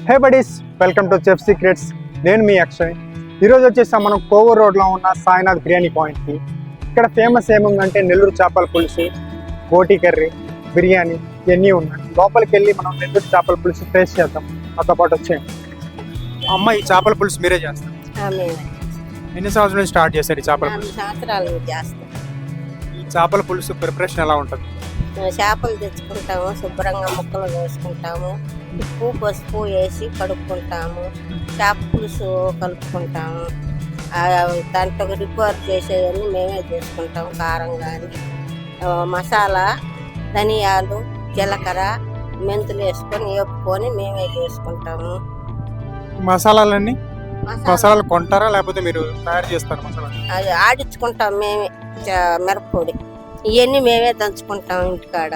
Hey buddies, welcome to chef secrets. నేను మీ అక్షయ్. ఈరోజు వచ్చేసాం మనం కోవూర్ రోడ్లో ఉన్న సాయినాథ్ బిర్యానీ పాయింట్కి. ఇక్కడ ఫేమస్ ఏముందంటే నెల్లూరు చేపల పులుసు, బోటీ కర్రీ, బిర్యానీ ఇవన్నీ ఉన్నాయి. లోపలికి వెళ్ళి మనం నెల్లూరు చేపల పులుసు టేస్ట్ చేద్దాం. నాతో పాటు వచ్చేయండి. అమ్మ, ఈ చేపల పులుసు మీరే చేస్తారు? ఎన్ని సంవత్సరాల నుంచి స్టార్ట్ చేశారు ఈ చేపల పులుసు? సంవత్సరాలు చేస్తాం. ఈ చేపల పులుసు ప్రిపరేషన్ ఎలా ఉంటుంది? చేపలు తెచ్చుకుంటాము, శుభ్రంగా ముక్కలు వేసుకుంటాము, ఉప్పు పసుపు వేసి కడుక్కుంటాము, చేప పులుసు కలుపుకుంటాము. దాంట్లో రిపేర్ చేసేవన్నీ మేమే చేసుకుంటాము. కారం కానీ మసాలా, ధనియాలు, జీలకర్ర, మెంతులు వేసుకొని వేపుకొని మేమే చేసుకుంటాము. మసాలాలు కొంటారా లేకపోతే మీరు తయారు చేస్తారా? మసాలా అది ఆడించుకుంటాం మేమే. మిరప్పొడి ఇవన్నీ మేమే దంచుకుంటాం ఇంటికాడ.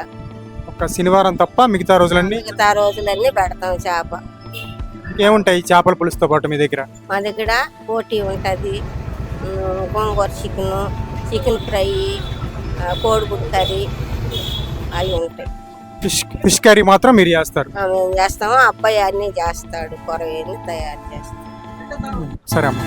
ఒక శనివారం తప్ప మిగతా రోజులన్నీ పెడతాం చేప. ఏముంటాయి చేపల పులుసుతో పాటు మీ దగ్గర? మా దగ్గర పోటీ ఉంటుంది, గోంగూర చికెన్ ఫ్రై, కోడిగుడ్డు కర్రీ అవి ఉంటాయి. ఫిష్ కర్రీ మాత్రం మీరు చేస్తారు? మేము చేస్తాము. అబ్బాయి అన్నీ చేస్తాడు, కూరగాయలు తయారు చేస్తాడు. సరే అమ్మ.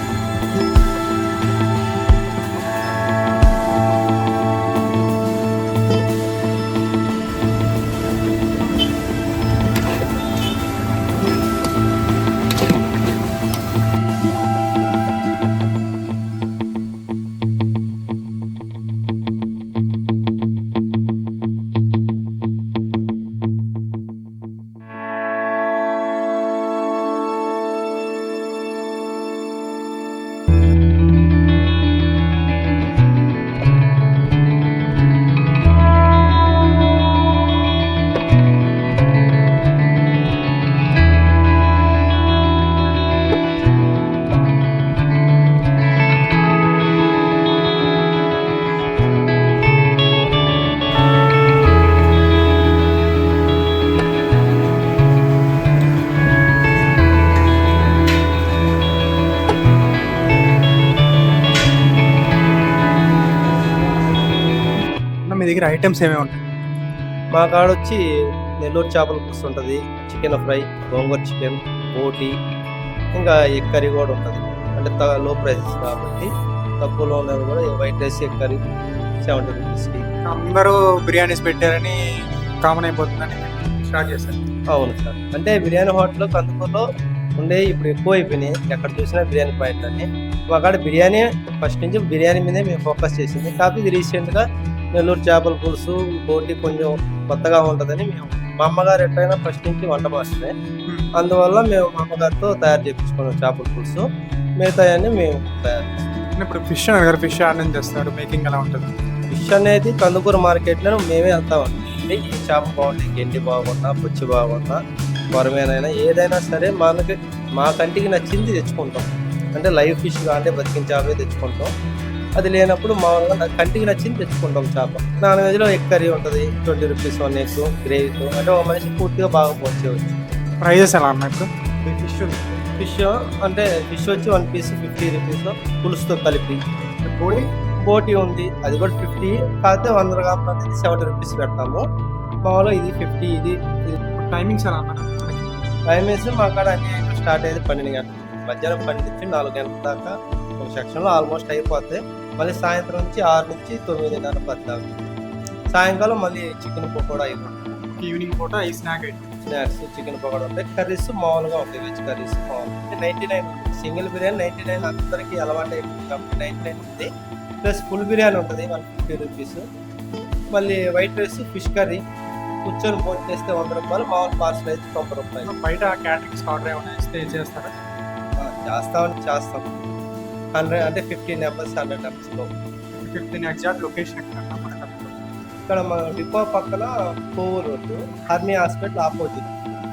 మీ దగ్గర ఐటమ్స్ ఏమేమి ఉంటాయి? మా కాడ వచ్చి నెల్లూరు చేపల పులుసు ఉంటుంది, చికెన్ ఫ్రై, గోంగూర చికెన్, బోటీ, ఇంకా ఎగ్ కర్రీ కూడా ఉంటుంది. అంటే లో ప్రైసెస్ కాబట్టి తక్కువలో ఉన్నది కూడా వైట్ రైస్, ఎగ్ కర్రీ 70 రూపీస్కి. అందరూ బిర్యానీస్ పెట్టారని కామన్ అయిపోతుందని స్టార్ట్ చేశారు. అవును సార్. అంటే బిర్యానీ హోటల్ కందుకూరులో ఉండే ఇప్పుడు ఎక్కువ అయిపోయినాయి. ఎక్కడ చూసినా బిర్యానీ పాయింట్ అని. మా కాడ బిర్యానీ ఫస్ట్ నుంచి బిర్యానీ మీదే మేము ఫోకస్ చేసింది. కాకపోతే ఇది రీసెంట్గా నెల్లూరు చేపల పులుసు, బోటీ కొంచెం కొత్తగా ఉంటుందని మేము, మా అమ్మగారు ఎట్లయినా ఫస్ట్ నుంచి వంట మాస్టరే, అందువల్ల మేము మా అమ్మగారితో తయారు చేయించుకున్నాం చేపల పులుసు. మిగతా అన్ని మేము తయారు చేస్తాం. ఇప్పుడు ఫిష్ అన్నారు, ఫిష్ ఆర్డర్ చేస్తారు, మేకింగ్ ఎలా ఉంటుంది? ఫిష్ అనేది కందుకూరు మార్కెట్లో మేమే వెళ్తామండి. ఈ చేప బాగుంటాయి, గెండి బాగున్నా, బొచ్చి బాగున్నా, కొరమేనైనా ఏదైనా సరే మనకి మా కంటికి నచ్చింది తెచ్చుకుంటాం. అంటే లైవ్ ఫిష్ అంటే బతికిన చేపే తెచ్చుకుంటాం. అది లేనప్పుడు మామూలుగా కంటికి నచ్చింది తెచ్చుకుంటాం చేప. నాన్ వెజ్లో ఎగ్ కర్రీ ఉంటుంది, 20 రూపీస్ 1 ఎగ్ గ్రేవీతో. అంటే ఒక మనిషి పూర్తిగా బాగా పోర్చేయవచ్చు. ప్రైజెస్ ఎలా ఉన్నాయి ఇప్పుడు? ఫిష్ అంటే ఫిష్ వచ్చి 1 పీస్ 50 రూపీస్ పులుసుతో కలిపి. బోటీ ఉంది, అది కూడా 50. కాకపోతే 100 గ్రాములు అనేది 70 రూపీస్ పెడతాము. మామూలుగా ఇది 50. ఇది టైమింగ్స్ ఎలా అన్నారు? టైమింగ్స్ మా కాడ అన్ని స్టార్ట్ అయ్యేది 12 గంటలు, మధ్యాహ్నం 12 నుంచి 4 గంటల దాకా ఒక సెక్షన్లో ఆల్మోస్ట్ అయిపోతాయి. మళ్ళీ సాయంత్రం నుంచి 6 నుంచి 9:30 10 దాకా. సాయంకాలం మళ్ళీ చికెన్ పకోడా అయిపోతుంది. ఈవినింగ్ పూట ఈ స్నాక్స్ చికెన్ పకోడా ఉంటాయి. కర్రీస్ మామూలుగా ఉంటాయి, వెజ్ కర్రీస్ మామూలుగా 99. సింగిల్ బిర్యానీ 99 అందరికీ అలవాటు అయిపోతుంది కాబట్టి 99 ఉంది. ప్లస్ ఫుల్ బిర్యానీ ఉంటుంది 150 రూపీస్. మళ్ళీ వైట్ రైస్, ఫిష్ కర్రీ కూర్చొని భోజనం చేస్తే 100 రూపాయలు, మామూలు పార్సల్ అయితే 90 రూపాయలు. బయట క్యాటరింగ్స్ ఆర్డర్ ఏమైనా ఇస్తే చేస్తారా? చేస్తాం. 100 అంటే 15 నెంబర్స్ 100 నెంబర్స్లో. 15 ఎగ్జాక్ట్ లొకేషన్ ఇక్కడ మన డిపో పక్కన Kovur road, army hospital opposite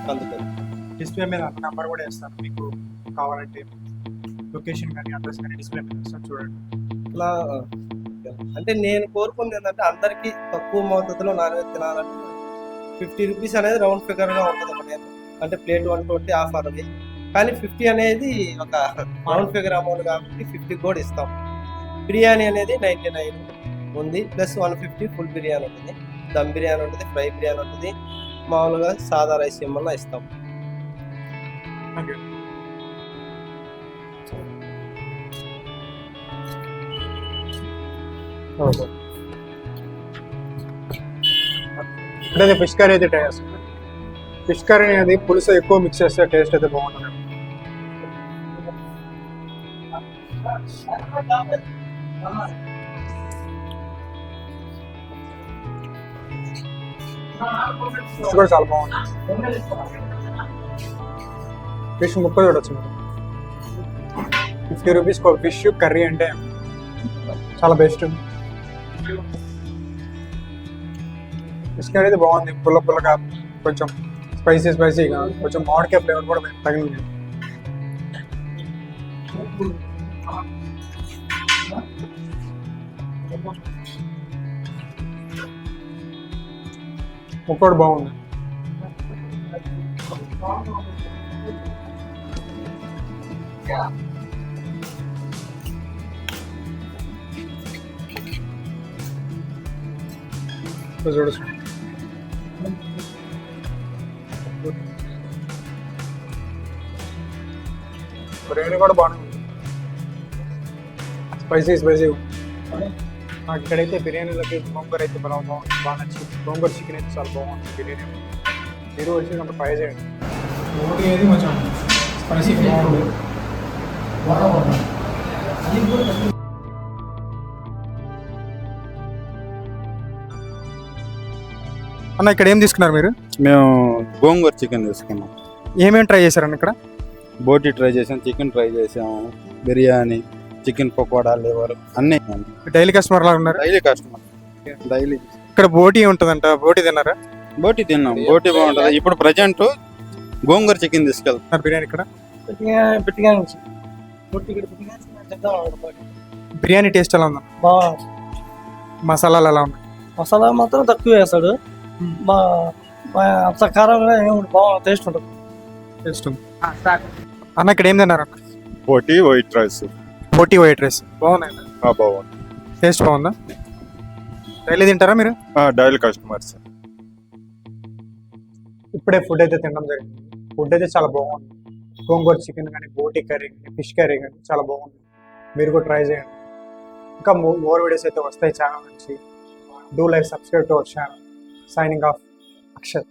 Kandukur. Display మీద నెంబర్ కూడా వేస్తాను, మీకు కావాలంటే లొకేషన్ కానీ అడ్రస్ కానీ డిస్ప్లే మీద వేస్తాను, చూడండి. ఇలా అంటే నేను కోరుకుంది ఏంటంటే అందరికీ తక్కువ మోతాదులో నాన్ వెజ్ తినాలంటే 50 రూపీస్ అనేది రౌండ్ ఫిగర్గా ఉంటుంది ఒకటి. అంటే ప్లేట్ 120 ఆఫర్ అది. కానీ 50 అనేది ఒక రౌండ్ ఫిగర్ అమౌంట్ కాబట్టి 50 కూడా ఇస్తాం. బిర్యానీ అనేది 99 ఉంది, ప్లస్ 150 ఫుల్ బిర్యానీ ఉంటుంది, దమ్ బిర్యానీ ఉంటుంది, ఫ్రై బిర్యానీ ఉంటుంది, మామూలుగా సాదా రైస్ ఏమన్నా ఇస్తాం. Thank you. ఓకే, అంటే ఫిష్ కర్రీ అయితే టేస్ట్, ఫిష్ కర్రీ అనేది పులుసు ఎక్కువ మిక్స్ చేస్తే టేస్ట్ అయితే బాగుంటుంది. ఫిష్ కూడా చాలా బాగుంది. ఫిష్ ముక్క చూడొచ్చు మీరు. 50 రూపీస్ ఫిష్ కర్రీ అంటే చాలా బెస్ట్. ఫిష్ కర్రీ అయితే బాగుంది, పుల్ల పుల్లగా, కొంచెం స్పైసీగా, కొంచెం మామిడికాయ ఫ్లేవర్ కూడా తగిలింది. ముక్క కూడా బాగుంది. చూడొచ్చు. బిర్యానీ కూడా బాగుంది, స్పైసీ. నాకు ఇక్కడైతే బిర్యానీలకి గోంగూర అయితే బాగా నచ్చింది. గోంగూర చికెన్ అయితే చాలా బాగుంది బిర్యానీ. మీరు వచ్చి నాకు ట్రై చేయండి. రోటీ అయితే కొంచెం స్పైసీ బాగుంది. అన్న ఇక్కడ ఏం తీసుకున్నారు మీరు? మేము గోంగూర చికెన్ తీసుకున్నాం. ఏమేమి ట్రై చేశారన్న ఇక్కడ? బోటీ ట్రై చేసాం, చికెన్ ట్రై చేసాము, బిర్యానీ, చికెన్ పకోడా, లివర్ అన్నీ. డైలీ కస్టమర్ లాగా ఉన్నారు. Daily customer, daily. ఇక్కడ బోటీ ఉంటుందంట, బోటీ తిన్నారా? బోటీ తిన్నాం, బోటీ బాగుంటుంది. ఇప్పుడు ప్రజెంట్ గోంగూర చికెన్ తీసుకెళ్తాం. బిర్యానీ ఇక్కడ బిర్యానీ టేస్ట్ ఎలా ఉందా? మసాలాలు ఎలా ఉన్నాయి? మసాలా మాత్రం తక్కువ వేస్తాడు. మా అంత కారంగా ఏముంది, బాగా టేస్ట్ ఉంటుంది. టేస్ట్ ఉంది అన్న. ఇక్కడ ఏం తిన్నారు అన్న? బోటీ వైట్ రైస్. బోటీ వైట్ రైస్ బాగున్నాయి. బాగుంది, టేస్ట్ బాగుందా? డైలీ తింటారా మీరు? Daily customers. ఇప్పుడే ఫుడ్ అయితే తినడం జరిగింది. ఫుడ్ అయితే చాలా బాగుంది. గోంగూర చికెన్ కానీ, బోటీ కర్రీ కానీ, ఫిష్ కర్రీ కానీ చాలా బాగుంది. మీరు కూడా ట్రై చేయండి. ఇంకా మోర్ వీడియోస్ అయితే వస్తాయి ఛానల్ నుంచి. Do like, subscribe to our channel. Signing off, Akshay.